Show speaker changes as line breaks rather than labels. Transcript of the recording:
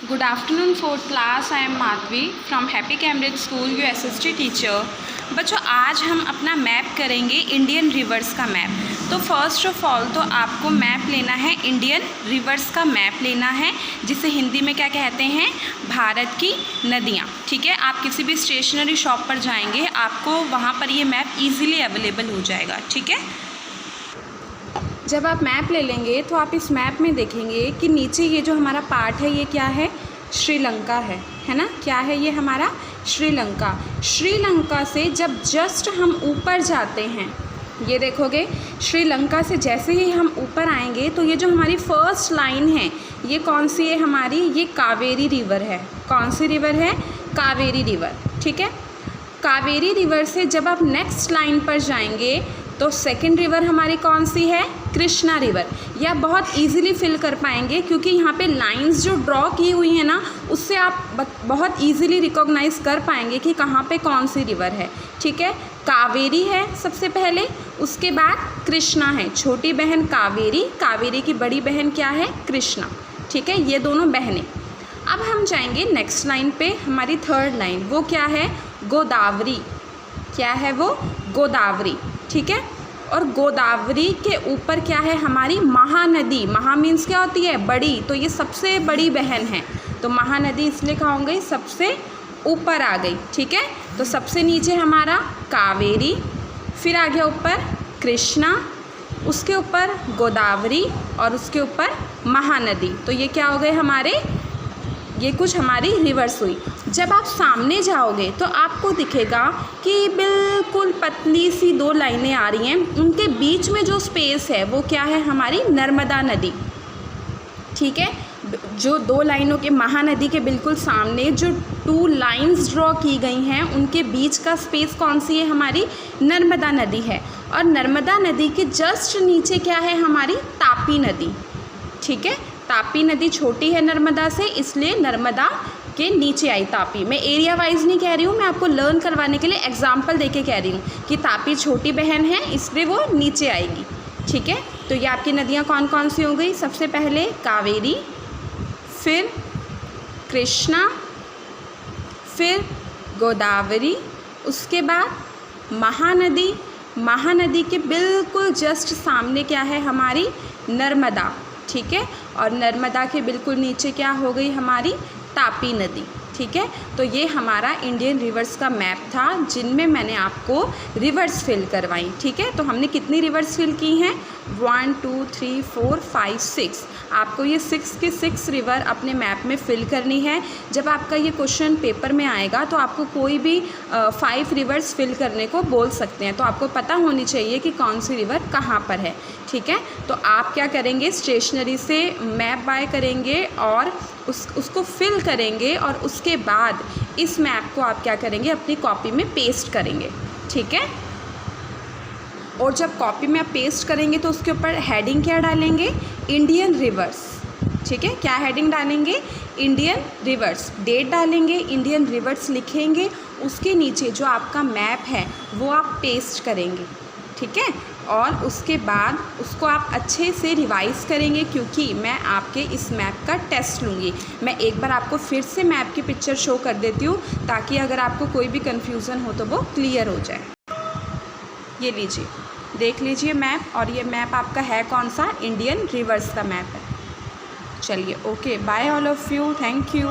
Good afternoon, fourth class. I am Madhvi from Happy Cambridge School, your SST teacher. बच्चों, आज हम अपना map करेंगे इंडियन रिवर्स का मैप। तो फर्स्ट ऑफ ऑल तो आपको मैप लेना है, इंडियन रिवर्स का मैप लेना है, जिसे हिंदी में क्या कहते हैं, भारत की नदियाँ। ठीक है, आप किसी भी स्टेशनरी शॉप पर जाएंगे, आपको वहाँ पर ये मैप ईजिली अवेलेबल हो जाएगा। ठीक है, जब आप मैप ले लेंगे तो आप इस मैप में देखेंगे कि नीचे ये जो हमारा पार्ट है ये क्या है, श्रीलंका है ना। क्या है ये हमारा, श्रीलंका। श्रीलंका से जब जस्ट हम ऊपर जाते हैं, ये देखोगे श्रीलंका से जैसे ही हम ऊपर आएंगे तो ये जो हमारी फर्स्ट लाइन है ये कौन सी है हमारी, ये कावेरी रिवर है। कौन सी रिवर है, कावेरी रिवर। ठीक है, कावेरी रिवर से जब आप नेक्स्ट लाइन पर जाएंगे तो सेकंड रिवर हमारी कौन सी है, कृष्णा रिवर। यह बहुत इजीली फिल कर पाएंगे क्योंकि यहाँ पे लाइंस जो ड्रॉ की हुई है ना, उससे आप बहुत इजीली रिकॉग्नाइज कर पाएंगे कि कहाँ पे कौन सी रिवर है। ठीक है, कावेरी है सबसे पहले, उसके बाद कृष्णा है, छोटी बहन कावेरी, कावेरी की बड़ी बहन क्या है, कृष्णा। ठीक है, ये दोनों बहनें। अब हम जाएंगे नेक्स्ट लाइन पे, हमारी थर्ड लाइन, वो क्या है, गोदावरी। क्या है वो, गोदावरी। ठीक है, और गोदावरी के ऊपर क्या है हमारी, महानदी। महा मीन्स क्या होती है, बड़ी, तो ये सबसे बड़ी बहन है, तो महानदी इसलिए कहा होंगे सबसे ऊपर आ गई। ठीक है, तो सबसे नीचे हमारा कावेरी, फिर आ गया ऊपर कृष्णा, उसके ऊपर गोदावरी और उसके ऊपर महानदी। तो ये क्या हो गए हमारे, ये कुछ हमारी रिवर्स हुई। जब आप सामने जाओगे तो आपको दिखेगा कि बिल्कुल पतली सी दो लाइनें आ रही हैं, उनके बीच में जो स्पेस है वो क्या है हमारी, नर्मदा नदी। ठीक है, जो दो लाइनों के, महानदी के बिल्कुल सामने जो टू लाइंस ड्रॉ की गई हैं, उनके बीच का स्पेस कौन सी है हमारी, नर्मदा नदी है। और नर्मदा नदी के जस्ट नीचे क्या है हमारी, तापी नदी। ठीक है, तापी नदी छोटी है नर्मदा से, इसलिए नर्मदा के नीचे आई तापी। मैं एरिया वाइज नहीं कह रही हूँ, मैं आपको लर्न करवाने के लिए एग्जाम्पल देके कह रही हूँ कि तापी छोटी बहन है इसलिए वो नीचे आएगी। ठीक है, तो ये आपकी नदियाँ कौन कौन सी हो गई, सबसे पहले कावेरी, फिर कृष्णा, फिर गोदावरी, उसके बाद महानदी। महानदी के बिल्कुल जस्ट सामने क्या है हमारी, नर्मदा। ठीक है, और नर्मदा के बिल्कुल नीचे क्या हो गई हमारी, तापी नदी। ठीक है, तो ये हमारा इंडियन रिवर्स का मैप था जिनमें मैंने आपको रिवर्स फिल करवाई। ठीक है, तो हमने कितनी रिवर्स फिल की हैं, 1 2 3 4 5 6। आपको ये 6 के 6 रिवर अपने मैप में फिल करनी है। जब आपका ये क्वेश्चन पेपर में आएगा तो आपको कोई भी 5 रिवर्स फिल करने को बोल सकते हैं, तो आपको पता होनी चाहिए कि कौन सी रिवर कहाँ पर है। ठीक है, तो आप क्या करेंगे, स्टेशनरी से मैप बाय करेंगे और उसको फिल करेंगे, और उसके बाद इस मैप को आप क्या करेंगे, अपनी कॉपी में पेस्ट करेंगे। ठीक है, और जब कॉपी में आप पेस्ट करेंगे तो उसके ऊपर हेडिंग क्या डालेंगे, इंडियन रिवर्स। ठीक है, क्या हेडिंग डालेंगे, इंडियन रिवर्स। डेट डालेंगे, इंडियन रिवर्स लिखेंगे, उसके नीचे जो आपका मैप है वो आप पेस्ट करेंगे। ठीक है, और उसके बाद उसको आप अच्छे से रिवाइज़ करेंगे क्योंकि मैं आपके इस मैप का टेस्ट लूँगी। मैं एक बार आपको फिर से मैप की पिक्चर शो कर देती हूँ ताकि अगर आपको कोई भी कन्फ्यूज़न हो तो वो क्लियर हो जाए। ये लीजिए, देख लीजिए मैप, और ये मैप आपका है कौन सा, इंडियन रिवर्स का मैप है। चलिए, okay, bye all of you, thank you.